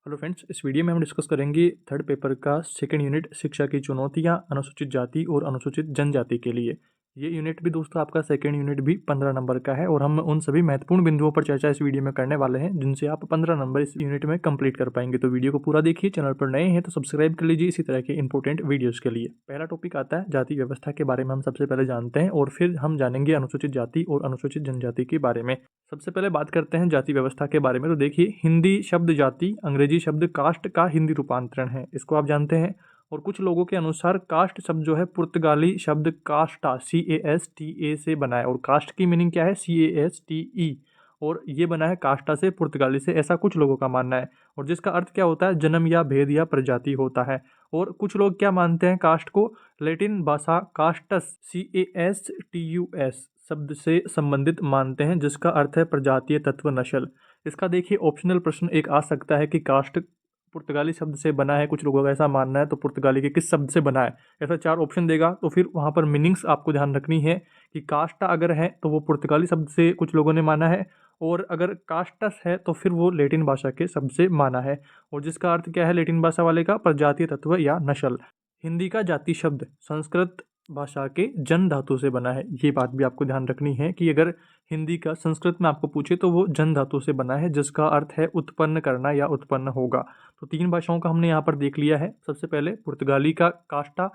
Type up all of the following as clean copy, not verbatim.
Hello friends, इस video में हम डिस्कस करेंगे थर्ड पेपर का सेकंड यूनिट शिक्षा की चुनौतियां अनुसूचित जाति और अनुसूचित जनजाति के लिए। ये यूनिट भी दोस्तों आपका सेकंड यूनिट भी 15 नंबर का है और हम उन सभी महत्वपूर्ण बिंदुओं पर चर्चा इस वीडियो में करने वाले हैं जिनसे आप 15 नंबर इस यूनिट में कंप्लीट कर पाएंगे। तो वीडियो को पूरा देखिए। चैनल पर नए हैं तो सब्सक्राइब कर लीजिए इसी तरह के इंपॉर्टेंट वीडियोज़ के लिए। पहला टॉपिक आता है जाति व्यवस्था के बारे में। हम सबसे पहले जानते हैं और फिर हम जानेंगे अनुसूचित जाति और अनुसूचित जनजाति के बारे में। सबसे पहले बात करते हैं जाति व्यवस्था के बारे में। तो देखिए, हिंदी शब्द जाति अंग्रेजी शब्द कास्ट का हिंदी रूपांतरण है, इसको आप जानते हैं। और कुछ लोगों के अनुसार कास्ट शब्द जो है पुर्तगाली शब्द कास्टा CASTA से बना है। और कास्ट की मीनिंग क्या है? CASTE। और ये बना है कास्टा से, पुर्तगाली से, ऐसा कुछ लोगों का मानना है। और जिसका अर्थ क्या होता है? जन्म या भेद या प्रजाति होता है। और कुछ लोग क्या मानते हैं कास्ट को? लैटिन भाषा कास्टस CASTUS शब्द से संबंधित मानते हैं जिसका अर्थ है प्रजातीय तत्व नस्ल। इसका देखिए ऑप्शनल प्रश्न एक आ सकता है कि कास्ट पुर्तगाली शब्द से बना है, कुछ लोगों का ऐसा मानना है, तो पुर्तगाली के किस शब्द से बना है? ऐसा 4 ऑप्शन देगा तो फिर वहाँ पर मीनिंग्स आपको ध्यान रखनी है कि कास्टा अगर है तो वो पुर्तगाली शब्द से कुछ लोगों ने माना है, और अगर कास्टस है तो फिर वो लैटिन भाषा के शब्द से माना है। और जिसका अर्थ क्या है लैटिन भाषा वाले का? प्रजातीय तत्व या नस्ल। हिंदी का जाति शब्द संस्कृत भाषा के जन धातु से बना है। ये बात भी आपको ध्यान रखनी है कि अगर हिंदी का संस्कृत में आपको पूछे तो वो जन धातु से बना है जिसका अर्थ है उत्पन्न करना या उत्पन्न होगा। तो 3 भाषाओं का हमने यहाँ पर देख लिया है। सबसे पहले पुर्तगाली का कास्टा,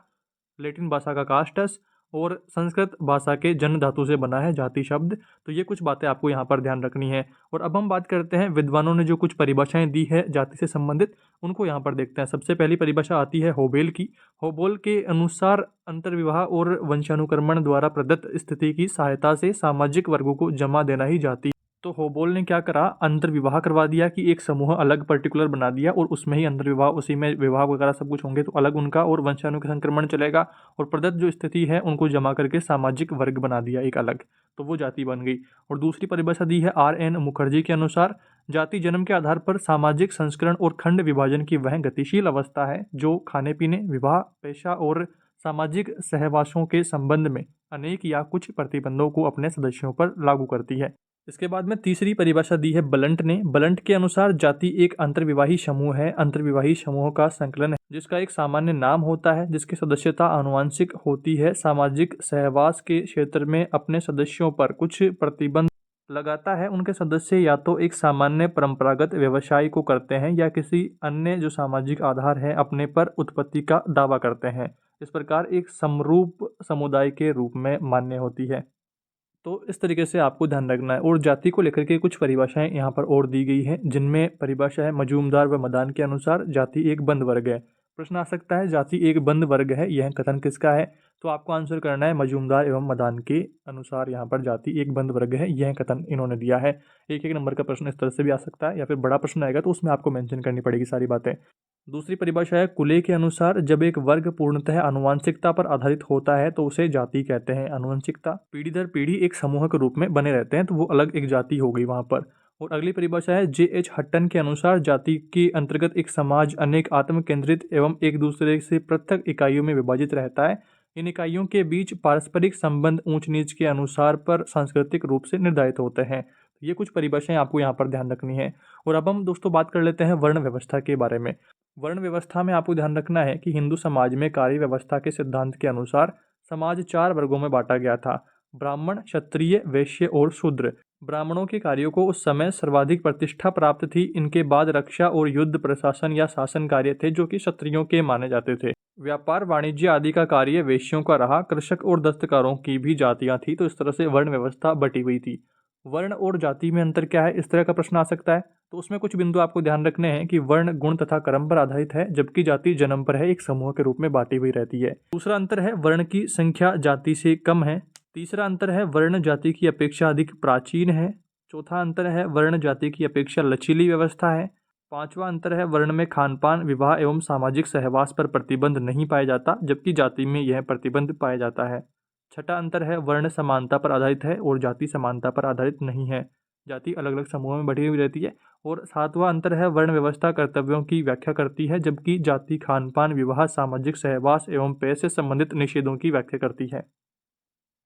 लैटिन भाषा का कास्टस और संस्कृत भाषा के जन धातु से बना है जाति शब्द। तो ये कुछ बातें आपको यहाँ पर ध्यान रखनी है। और अब हम बात करते हैं विद्वानों ने जो कुछ परिभाषाएं दी है जाति से संबंधित, उनको यहाँ पर देखते हैं। सबसे पहली परिभाषा आती है होबेल की। होबेल के अनुसार अंतर्विवाह और वंशानुक्रमण द्वारा प्रदत्त स्थिति की सहायता से सामाजिक वर्गों को जमा देना ही जाति। तो होबोल ने क्या करा? अंतर्विवाह करवा दिया कि एक समूह अलग पर्टिकुलर बना दिया और उसमें ही अंतर्विवाह, उसी में विवाह वगैरह सब कुछ होंगे तो अलग उनका, और वंशानुसंक्रमण चलेगा, और प्रदत्त जो स्थिति है उनको जमा करके सामाजिक वर्ग बना दिया एक अलग, तो वो जाति बन गई। और दूसरी परिभाषा दी है RN मुखर्जी के अनुसार, जाति जन्म के आधार पर सामाजिक संस्करण और खंड विभाजन की वह गतिशील अवस्था है जो खाने पीने, विवाह, पेशा और सामाजिक सहवासों के संबंध में अनेक या कुछ प्रतिबंधों को अपने सदस्यों पर लागू करती है। इसके बाद में तीसरी परिभाषा दी है बलंट ने। बलंट के अनुसार जाति एक अंतर्विवाही समूह है, अंतर्विवाही समूह का संकलन है जिसका एक सामान्य नाम होता है, जिसकी सदस्यता आनुवंशिक होती है, सामाजिक सहवास के क्षेत्र में अपने सदस्यों पर कुछ प्रतिबंध लगाता है। उनके सदस्य या तो एक सामान्य परंपरागत व्यवसाय को करते हैं या किसी अन्य जो सामाजिक आधार है अपने पर उत्पत्ति का दावा करते हैं। इस प्रकार एक समरूप समुदाय के रूप में मान्य होती है। तो इस तरीके से आपको ध्यान रखना है। और जाति को लेकर के कुछ परिभाषाएं यहाँ पर और दी गई हैं जिनमें परिभाषा है मजूमदार व मदान के अनुसार जाति एक बंद वर्ग है। प्रश्न आ सकता है जाति एक बंद वर्ग है, यह कथन किसका है? तो आपको आंसर करना है मजूमदार एवं मदान के अनुसार यहाँ पर जाति एक बंद वर्ग है, यह कथन इन्होंने दिया है। एक नंबर का प्रश्न इस तरह से भी आ सकता है, या फिर बड़ा प्रश्न आएगा तो उसमें आपको मेंशन करनी पड़ेगी सारी बातें। दूसरी परिभाषा है कुले के अनुसार, जब एक वर्ग पूर्णतः आनुवंशिकता पर आधारित होता है तो उसे जाति कहते हैं। आनुवंशिकता पीढ़ी दर पीढ़ी एक समूह के रूप में बने रहते हैं तो वो अलग एक जाति हो गई वहाँ पर। और अगली परिभाषा है JH हट्टन के अनुसार, जाति के अंतर्गत एक समाज अनेक आत्म केंद्रित एवं एक दूसरे से पृथक इकाइयों में विभाजित रहता है। इन इकाइयों के बीच पारस्परिक संबंध ऊंच नीच के अनुसार पर सांस्कृतिक रूप से निर्धारित होते हैं। ये कुछ परिभाषाएं आपको यहाँ पर ध्यान रखनी है। और अब हम दोस्तों बात कर लेते हैं वर्ण व्यवस्था के बारे में। वर्ण व्यवस्था में आपको ध्यान रखना है कि हिंदू समाज में कार्य व्यवस्था के सिद्धांत के अनुसार समाज 4 वर्गों में बांटा गया था: ब्राह्मण, क्षत्रिय, वैश्य और शूद्र। ब्राह्मणों के कार्यों को उस समय सर्वाधिक प्रतिष्ठा प्राप्त थी। इनके बाद रक्षा और युद्ध, प्रशासन या शासन कार्य थे जो कि क्षत्रियों के माने जाते थे। व्यापार, वाणिज्य आदि का कार्य वैश्यों का रहा। कृषक और दस्तकारों की भी जातियां थी। तो इस तरह से वर्ण व्यवस्था बटी हुई थी। वर्ण और जाति में अंतर क्या है, इस तरह का प्रश्न आ सकता है। तो उसमें कुछ बिंदु आपको ध्यान रखने हैं कि वर्ण गुण तथा कर्म पर आधारित है जबकि जाति जन्म पर है, एक समूह के रूप में बांटी हुई रहती है। दूसरा अंतर है वर्ण की संख्या जाति से कम है। तीसरा अंतर है वर्ण जाति की अपेक्षा अधिक प्राचीन है। चौथा अंतर है वर्ण जाति की अपेक्षा लचीली व्यवस्था है। पांचवा अंतर है वर्ण में खानपान, विवाह एवं सामाजिक सहवास पर प्रतिबंध नहीं पाया जाता जबकि जाति में यह प्रतिबंध पाया जाता है। छठा अंतर है वर्ण समानता पर आधारित है और जाति समानता पर आधारित नहीं है। जाति अलग अलग समूहों में बटी हुई रहती है। और सातवां अंतर है वर्ण व्यवस्था कर्तव्यों की व्याख्या करती है जबकि जाति खानपान, विवाह, सामाजिक सहवास एवं पेय से संबंधित निषेधों की व्याख्या करती है।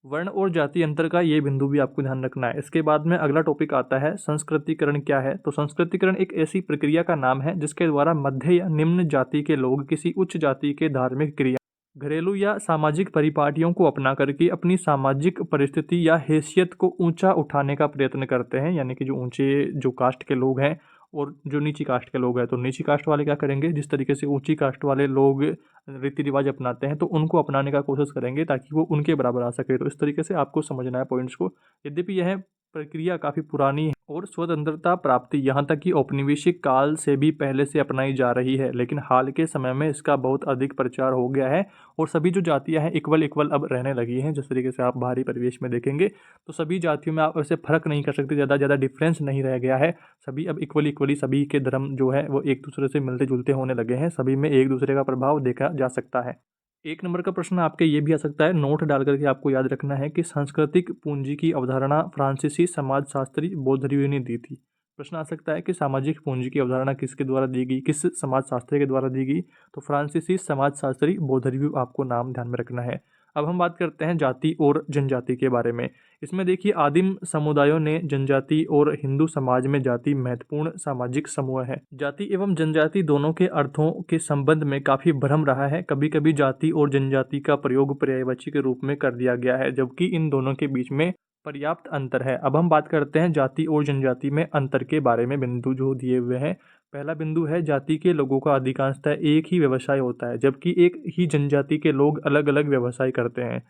वर्ण और जाति अंतर का ये बिंदु भी आपको ध्यान रखना है। इसके बाद में अगला टॉपिक आता है संस्कृतिकरण क्या है। तो संस्कृतिकरण एक ऐसी प्रक्रिया का नाम है जिसके द्वारा मध्य या निम्न जाति के लोग किसी उच्च जाति के धार्मिक क्रिया, घरेलू या सामाजिक परिपाटियों को अपना करके अपनी सामाजिक परिस्थिति या हैसियत को ऊंचा उठाने का प्रयत्न करते हैं। यानी कि जो कास्ट के लोग हैं और जो नीची कास्ट के लोग हैं, तो नीची कास्ट वाले क्या करेंगे, जिस तरीके से ऊंची कास्ट वाले लोग रीति रिवाज अपनाते हैं तो उनको अपनाने का कोशिश करेंगे ताकि वो उनके बराबर आ सके। तो इस तरीके से आपको समझना है पॉइंट्स को। यद्यपि यह प्रक्रिया काफ़ी पुरानी है और स्वतंत्रता प्राप्ति यहाँ तक कि औपनिवेशिक काल से भी पहले से अपनाई जा रही है, लेकिन हाल के समय में इसका बहुत अधिक प्रचार हो गया है और सभी जो जातियाँ हैं इक्वल इक्वल अब रहने लगी हैं। जिस तरीके से आप बाहरी परिवेश में देखेंगे तो सभी जातियों में आप ऐसे फर्क नहीं कर सकते, ज़्यादा डिफरेंस नहीं रह गया है। सभी अब इक्वली सभी के धर्म जो है वो एक दूसरे से मिलते जुलते होने लगे हैं, सभी में एक दूसरे का प्रभाव देखा जा सकता है। एक नंबर का प्रश्न आपके ये भी आ सकता है, नोट डाल करके आपको याद रखना है कि सांस्कृतिक पूंजी की अवधारणा फ्रांसीसी समाजशास्त्री बोर्डियू ने दी थी। प्रश्न आ सकता है कि सामाजिक पूंजी की अवधारणा किसके द्वारा दी गई, किस समाजशास्त्री के द्वारा दी गई। तो फ्रांसीसी समाजशास्त्री बोर्डियू आपको नाम ध्यान में रखना है। अब हम बात करते हैं जाति और जनजाति के बारे में। इसमें देखिए आदिम समुदायों ने जनजाति और हिंदू समाज में जाति महत्वपूर्ण सामाजिक समूह है। जाति एवं जनजाति दोनों के अर्थों के संबंध में काफी भ्रम रहा है। कभी कभी जाति और जनजाति का प्रयोग पर्यायवाची के रूप में कर दिया गया है, जबकि इन दोनों के बीच में पर्याप्त अंतर है। अब हम बात करते हैं जाति और जनजाति में अंतर के बारे में, बिंदु जो दिए हुए हैं। पहला बिंदु है, जाति के लोगों का अधिकांशतः एक ही व्यवसाय होता है, जबकि एक ही जनजाति के लोग अलग अलग व्यवसाय करते हैं।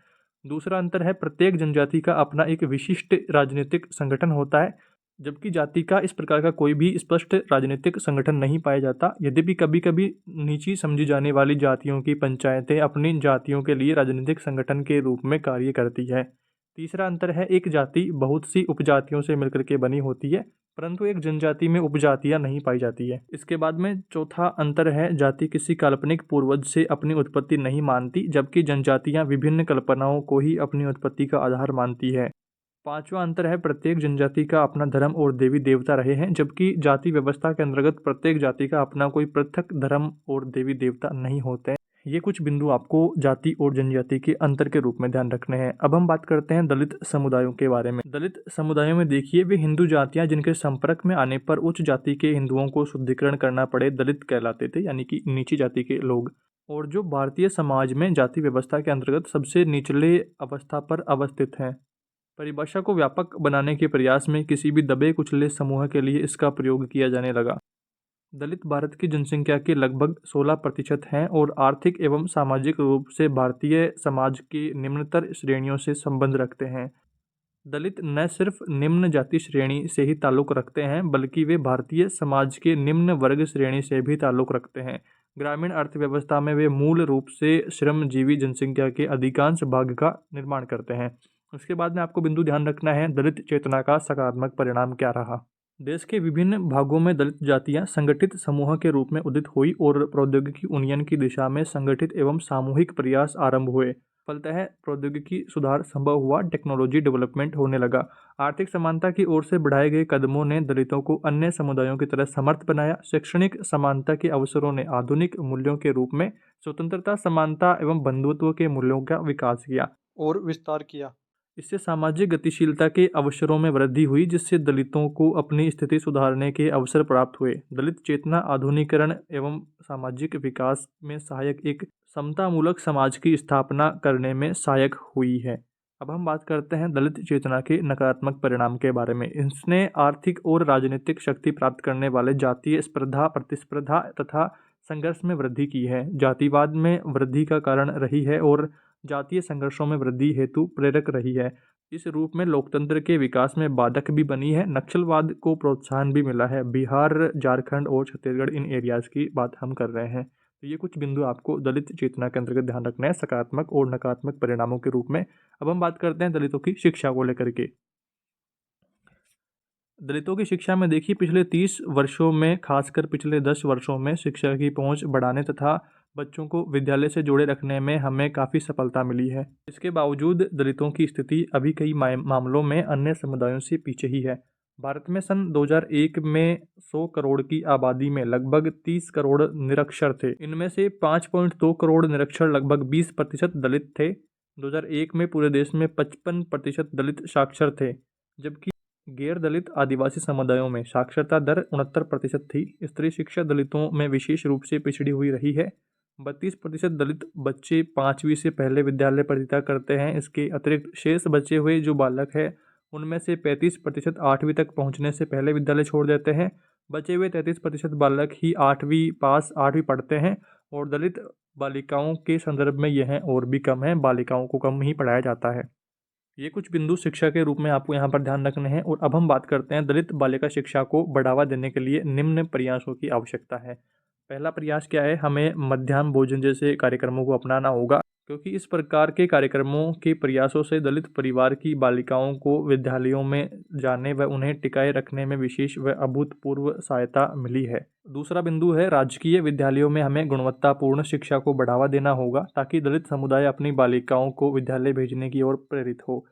दूसरा अंतर है, प्रत्येक जनजाति का अपना एक विशिष्ट राजनीतिक संगठन होता है, जबकि जाति का इस प्रकार का कोई भी स्पष्ट राजनीतिक संगठन नहीं पाया जाता। यद्यपि कभी कभी नीची समझी जाने वाली जातियों की पंचायतें अपनी जातियों के लिए राजनीतिक संगठन के रूप में कार्य करती है। तीसरा अंतर है, एक जाति बहुत सी उपजातियों से मिलकर के बनी होती है, परंतु एक जनजाति में उपजातियां नहीं पाई जाती है। इसके बाद में चौथा अंतर है, जाति किसी काल्पनिक पूर्वज से अपनी उत्पत्ति नहीं मानती, जबकि जनजातियां विभिन्न कल्पनाओं को ही अपनी उत्पत्ति का आधार मानती है। पांचवा अंतर है, प्रत्येक जनजाति का अपना धर्म और देवी देवता रहे हैं, जबकि जाति व्यवस्था के अंतर्गत प्रत्येक जाति का अपना कोई पृथक धर्म और देवी देवता नहीं होते। ये कुछ बिंदु आपको जाति और जनजाति के अंतर के रूप में ध्यान रखने हैं। अब हम बात करते हैं दलित समुदायों के बारे में। दलित समुदायों में देखिए, वे हिंदू जातियां जिनके संपर्क में आने पर उच्च जाति के हिंदुओं को शुद्धिकरण करना पड़े दलित कहलाते थे, यानी कि नीची जाति के लोग, और जो भारतीय समाज में जाति व्यवस्था के अंतर्गत सबसे निचले अवस्था पर अवस्थित हैं। परिभाषा को व्यापक बनाने के प्रयास में किसी भी दबे कुचले समूह के लिए इसका प्रयोग किया जाने लगा। दलित भारत की जनसंख्या के लगभग 16% हैं और आर्थिक एवं सामाजिक रूप से भारतीय समाज की निम्नतर श्रेणियों से संबंध रखते हैं। दलित न सिर्फ निम्न जाति श्रेणी से ही ताल्लुक़ रखते हैं, बल्कि वे भारतीय समाज के निम्न वर्ग श्रेणी से भी ताल्लुक़ रखते हैं। ग्रामीण अर्थव्यवस्था में वे मूल रूप से श्रमजीवी जनसंख्या के अधिकांश भाग का निर्माण करते हैं। उसके बाद में आपको बिंदु ध्यान रखना है, दलित चेतना का सकारात्मक परिणाम क्या रहा। देश के विभिन्न भागों में दलित जातियां संगठित समूह के रूप में उदित हुई और प्रौद्योगिकी उन्नयन की दिशा में संगठित एवं सामूहिक प्रयास आरंभ हुए। फलतः प्रौद्योगिकी सुधार संभव हुआ, टेक्नोलॉजी डेवलपमेंट होने लगा। आर्थिक समानता की ओर से बढ़ाए गए कदमों ने दलितों को अन्य समुदायों की तरह समर्थ बनाया। शैक्षणिक समानता के अवसरों ने आधुनिक मूल्यों के रूप में स्वतंत्रता, समानता एवं बंधुत्व के मूल्यों का विकास किया और विस्तार किया। इससे सामाजिक गतिशीलता के अवसरों में वृद्धि हुई, जिससे दलितों को अपनी स्थिति सुधारने के अवसर प्राप्त हुए। दलित चेतना आधुनिकीकरण एवं सामाजिक विकास में सहायक एक समतामूलक समाज की स्थापना करने में सहायक हुई है। अब हम बात करते हैं दलित चेतना के नकारात्मक परिणाम के बारे में। इसने आर्थिक और राजनीतिक शक्ति प्राप्त करने वाले जातीय स्पर्धा, प्रतिस्पर्धा तथा संघर्ष में वृद्धि की है, जातिवाद में वृद्धि का कारण रही है और जातीय संघर्षों में वृद्धि हेतु प्रेरक रही है। इस रूप में लोकतंत्र के विकास में बाधक भी बनी है। नक्सलवाद को प्रोत्साहन भी मिला है। बिहार, झारखंड और छत्तीसगढ़ इन एरियाज़ की बात हम कर रहे हैं। तो ये कुछ बिंदु आपको दलित चेतना के अंतर्गत ध्यान रखना है, सकारात्मक और नकारात्मक परिणामों के रूप में। अब हम बात करते हैं दलितों की शिक्षा को लेकर के। दलितों की शिक्षा में देखिए, पिछले 30 वर्षों में, खासकर पिछले 10 वर्षों में शिक्षा की पहुंच बढ़ाने तथा बच्चों को विद्यालय से जोड़े रखने में हमें काफ़ी सफलता मिली है। इसके बावजूद दलितों की स्थिति अभी कई मामलों में अन्य समुदायों से पीछे ही है। भारत में सन 2001 में 100 करोड़ की आबादी में लगभग 30 करोड़ निरक्षर थे। इनमें से 5.2 करोड़ निरक्षर, लगभग 20% दलित थे। 2001 में पूरे देश में 55% दलित साक्षर थे, जबकि गैर दलित आदिवासी समुदायों में साक्षरता दर 69% थी। स्त्री शिक्षा दलितों में विशेष रूप से पिछड़ी हुई रही है। 32% दलित बच्चे 5वीं से पहले विद्यालय प्रतिथा करते हैं। इसके अतिरिक्त शेष बचे हुए जो बालक हैं उनमें से 35% 8वीं तक पहुंचने से पहले विद्यालय छोड़ देते हैं। बचे हुए 33% बालक ही 8वीं पढ़ते हैं और दलित बालिकाओं के संदर्भ में यह और भी कम है, बालिकाओं को कम ही पढ़ाया जाता है। ये कुछ बिंदु शिक्षा के रूप में आपको यहाँ पर ध्यान रखने हैं। और अब हम बात करते हैं दलित बालिका शिक्षा को बढ़ावा देने के लिए निम्न प्रयासों की आवश्यकता है। पहला प्रयास क्या है, हमें मध्याह्न भोजन जैसे कार्यक्रमों को अपनाना होगा, क्योंकि इस प्रकार के कार्यक्रमों के प्रयासों से दलित परिवार की बालिकाओं को विद्यालयों में जाने व उन्हें टिकाए रखने में विशेष व अभूतपूर्व सहायता मिली है। दूसरा बिंदु है, राजकीय विद्यालयों में हमें गुणवत्तापूर्ण शिक्षा को बढ़ावा देना होगा ताकि दलित समुदाय अपनी बालिकाओं को विद्यालय भेजने की ओर प्रेरित हो।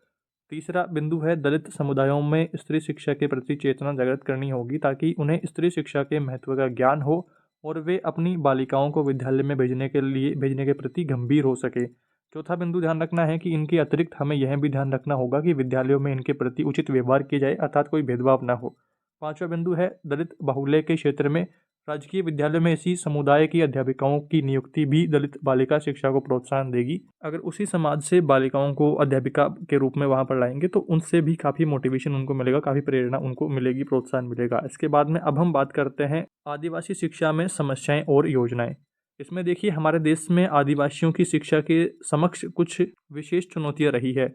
तीसरा बिंदु है, दलित समुदायों में स्त्री शिक्षा के प्रति चेतना जागृत करनी होगी ताकि उन्हें स्त्री शिक्षा के महत्व का ज्ञान हो और वे अपनी बालिकाओं को विद्यालय में भेजने के प्रति गंभीर हो सके। चौथा बिंदु ध्यान रखना है कि इनके अतिरिक्त हमें यह भी ध्यान रखना होगा कि विद्यालयों में इनके प्रति उचित व्यवहार किया जाए, अर्थात कोई भेदभाव ना हो। पांचवा बिंदु है, दलित बाहुल्य के क्षेत्र में राजकीय विद्यालय में इसी समुदाय की अध्यापिकाओं की नियुक्ति भी दलित बालिका शिक्षा को प्रोत्साहन देगी। अगर उसी समाज से बालिकाओं को अध्यापिका के रूप में वहाँ पर लाएंगे तो उनसे भी काफ़ी मोटिवेशन उनको मिलेगा, काफ़ी प्रेरणा उनको मिलेगी, प्रोत्साहन मिलेगा। इसके बाद में अब हम बात करते हैं आदिवासी शिक्षा में समस्याएं और योजनाएं। इसमें देखिए, हमारे देश में आदिवासियों की शिक्षा के समक्ष कुछ विशेष चुनौतियाँ रही है।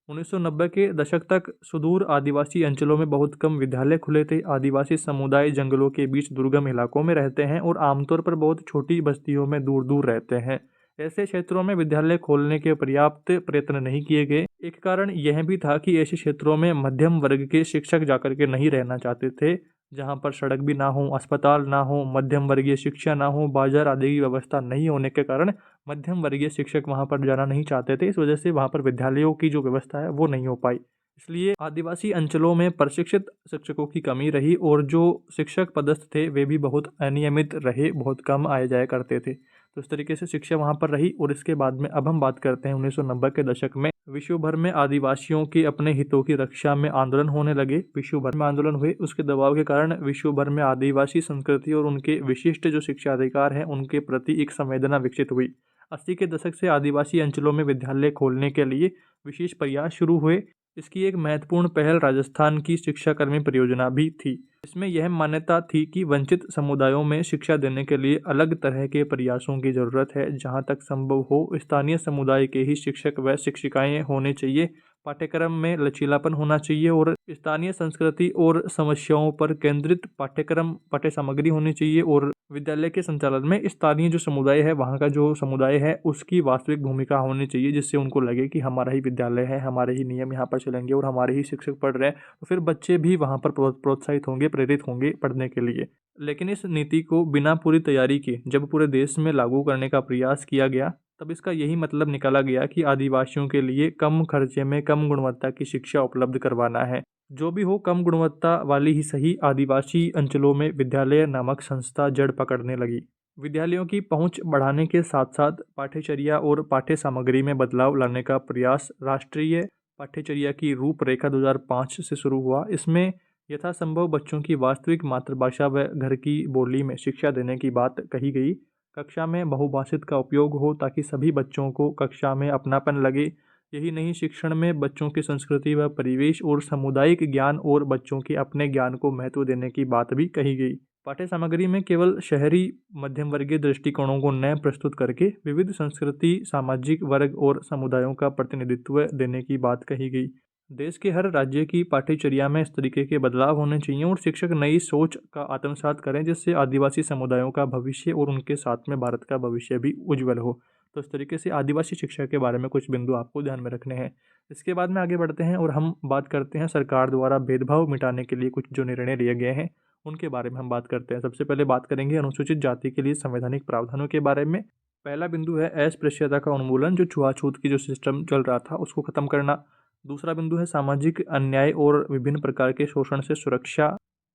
1990 के दशक तक सुदूर आदिवासी अंचलों में बहुत कम विद्यालय खुले थे। आदिवासी समुदाय जंगलों के बीच दुर्गम इलाकों में रहते हैं और आमतौर पर बहुत छोटी बस्तियों में दूर दूर रहते हैं। ऐसे क्षेत्रों में विद्यालय खोलने के पर्याप्त प्रयत्न नहीं किए गए। एक कारण यह भी था कि ऐसे क्षेत्रों में मध्यम वर्ग के शिक्षक जाकर के नहीं रहना चाहते थे, जहाँ पर सड़क भी ना हो, अस्पताल ना हो, मध्यम वर्गीय शिक्षा ना हो, बाजार आदि की व्यवस्था नहीं होने के कारण मध्यम वर्गीय शिक्षक वहाँ पर जाना नहीं चाहते थे। इस वजह से वहाँ पर विद्यालयों की जो व्यवस्था है वो नहीं हो पाई। इसलिए आदिवासी अंचलों में प्रशिक्षित शिक्षकों की कमी रही और जो शिक्षक पदस्थ थे वे भी बहुत अनियमित रहे, बहुत कम आए जाया करते थे। तो इस तरीके से शिक्षा वहाँ पर रही। और इसके बाद में अब हम बात करते हैं 1990 के दशक में विश्व भर में आदिवासियों के अपने हितों की रक्षा में आंदोलन होने लगे। विश्व भर में आंदोलन हुए, उसके दबाव के कारण विश्व भर में आदिवासी संस्कृति और उनके विशिष्ट जो शिक्षा अधिकार हैं उनके प्रति एक संवेदना विकसित हुई। 80 के दशक से आदिवासी अंचलों में विद्यालय खोलने के लिए विशेष प्रयास शुरू हुए। इसकी एक महत्वपूर्ण पहल राजस्थान की शिक्षाकर्मी परियोजना भी थी। इसमें यह मान्यता थी कि वंचित समुदायों में शिक्षा देने के लिए अलग तरह के प्रयासों की जरूरत है। जहां तक संभव हो स्थानीय समुदाय के ही शिक्षक व शिक्षिकाएं होने चाहिए। पाठ्यक्रम में लचीलापन होना चाहिए और स्थानीय संस्कृति और समस्याओं पर केंद्रित पाठ्य सामग्री होनी चाहिए। और विद्यालय के संचालन में स्थानीय जो समुदाय है, वहाँ का जो समुदाय है, उसकी वास्तविक भूमिका होनी चाहिए, जिससे उनको लगे कि हमारा ही विद्यालय है, हमारे ही नियम यहाँ पर चलेंगे और हमारे ही शिक्षक पढ़ रहे हैं। तो फिर बच्चे भी वहाँ पर प्रोत्साहित होंगे, प्रेरित होंगे पढ़ने के लिए। लेकिन इस नीति को बिना पूरी तैयारी के जब पूरे देश में लागू करने का प्रयास किया गया, तब इसका यही मतलब निकाला गया कि आदिवासियों के लिए कम खर्चे में कम गुणवत्ता की शिक्षा उपलब्ध करवाना है। जो भी हो, कम गुणवत्ता वाली ही सही, आदिवासी अंचलों में विद्यालय नामक संस्था जड़ पकड़ने लगी। विद्यालयों की पहुंच बढ़ाने के साथ साथ पाठ्यचर्या और पाठ्य सामग्री में बदलाव लाने का प्रयास राष्ट्रीय पाठ्यचर्या की रूपरेखा 2005 से शुरू हुआ। इसमें यथासंभव बच्चों की वास्तविक मातृभाषा व घर की बोली में शिक्षा देने की बात कही गई। कक्षा में बहुभाषित का उपयोग हो ताकि सभी बच्चों को कक्षा में अपनापन लगे। यही नहीं, शिक्षण में बच्चों की संस्कृति व परिवेश और सामुदायिक ज्ञान और बच्चों के अपने ज्ञान को महत्व देने की बात भी कही गई। पाठ्य सामग्री में केवल शहरी मध्यम वर्गीय दृष्टिकोणों को न प्रस्तुत करके विविध संस्कृति, सामाजिक वर्ग और समुदायों का प्रतिनिधित्व देने की बात कही गई। देश के हर राज्य की पाठ्यचर्या में इस तरीके के बदलाव होने चाहिए और शिक्षक नई सोच का आत्मसात करें, जिससे आदिवासी समुदायों का भविष्य और उनके साथ में भारत का भविष्य भी उज्जवल हो। तो इस तरीके से आदिवासी शिक्षा के बारे में कुछ बिंदु आपको ध्यान में रखने हैं। इसके बाद में आगे बढ़ते हैं और हम बात करते हैं सरकार द्वारा भेदभाव मिटाने के लिए कुछ जो निर्णय लिए गए हैं उनके बारे में हम बात करते हैं। सबसे पहले बात करेंगे अनुसूचित जाति के लिए संवैधानिक प्रावधानों के बारे में। पहला बिंदु है अस्पृश्यता का उन्मूलन, जो छुआछूत की जो सिस्टम चल रहा था उसको खत्म करना। दूसरा बिंदु है सामाजिक अन्याय और विभिन्न प्रकार के शोषण से सुरक्षा।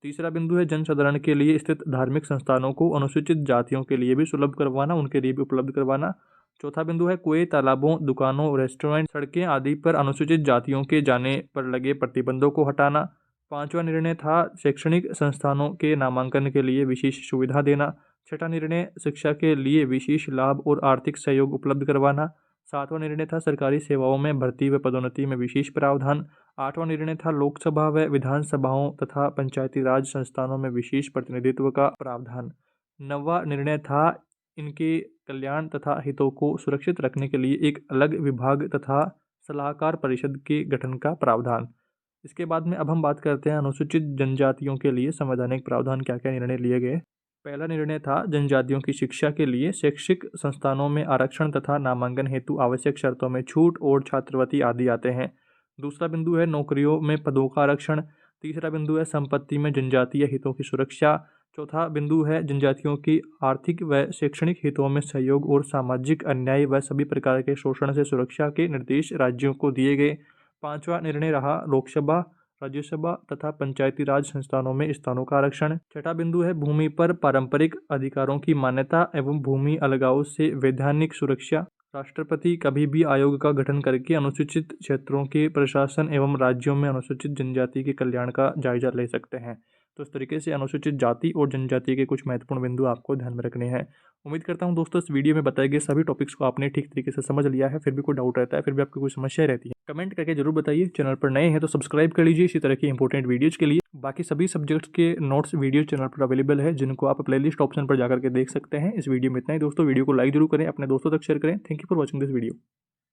तीसरा बिंदु है जनसाधारण के लिए स्थित धार्मिक संस्थानों को अनुसूचित जातियों के लिए भी सुलभ करवाना, उनके लिए भी उपलब्ध करवाना। चौथा बिंदु है कुएं, तालाबों, दुकानों, रेस्टोरेंट, सड़कें आदि पर अनुसूचित जातियों के जाने पर लगे प्रतिबंधों को हटाना। पांचवा निर्णय था शैक्षणिक संस्थानों के नामांकन के लिए विशेष सुविधा देना। छठा निर्णय शिक्षा के लिए विशेष लाभ और आर्थिक सहयोग उपलब्ध करवाना। सातवां निर्णय था सरकारी सेवाओं में भर्ती व पदोन्नति में विशेष प्रावधान। आठवां निर्णय था लोकसभा व विधानसभाओं तथा पंचायती राज संस्थानों में विशेष प्रतिनिधित्व का प्रावधान। नौवां निर्णय था इनके कल्याण तथा हितों को सुरक्षित रखने के लिए एक अलग विभाग तथा सलाहकार परिषद के गठन का प्रावधान। इसके बाद में अब हम बात करते हैं अनुसूचित जनजातियों के लिए संवैधानिक प्रावधान क्या क्या निर्णय लिए गए। पहला निर्णय था जनजातियों की शिक्षा के लिए शैक्षिक संस्थानों में आरक्षण तथा नामांकन हेतु आवश्यक शर्तों में छूट और छात्रवृत्ति आदि आते हैं। दूसरा बिंदु है नौकरियों में पदों का आरक्षण। तीसरा बिंदु है संपत्ति में जनजातीय हितों की सुरक्षा। चौथा बिंदु है जनजातियों की आर्थिक व शैक्षणिक हितों में सहयोग और सामाजिक अन्याय व सभी प्रकार के शोषण से सुरक्षा के निर्देश राज्यों को दिए गए। पांचवा निर्णय रहा लोकसभा, राज्यसभा तथा पंचायती राज संस्थानों में स्थानों का आरक्षण। छठा बिंदु है भूमि पर पारंपरिक अधिकारों की मान्यता एवं भूमि अलगाव से वैधानिक सुरक्षा। राष्ट्रपति कभी भी आयोग का गठन करके अनुसूचित क्षेत्रों के प्रशासन एवं राज्यों में अनुसूचित जनजाति के कल्याण का जायजा ले सकते हैं। तो इस तरीके से अनुसूचित जाति और जनजाति के कुछ महत्वपूर्ण बिंदु आपको ध्यान में रखने हैं। उम्मीद करता हूं दोस्तों इस वीडियो में बताए गए सभी टॉपिक्स को आपने ठीक तरीके से समझ लिया है। फिर भी कोई डाउट रहता है, फिर भी आपकी कोई समस्या रहती है, कमेंट करके जरूर बताइए। चैनल पर नए हैं तो सब्सक्राइब कर लीजिए इसी तरह की इंपॉर्टेंट वीडियोज के लिए। बाकी सभी सब्जेक्ट्स के नोट्स वीडियो चैनल पर अवेलेबल है, जिनको आप प्लेलिस्ट ऑप्शन पर जाकर के देख सकते हैं। इस वीडियो में इतना ही दोस्तों। वीडियो को लाइक जरूर करें, अपने दोस्तों तक शेयर करें। Thank you for watching this video.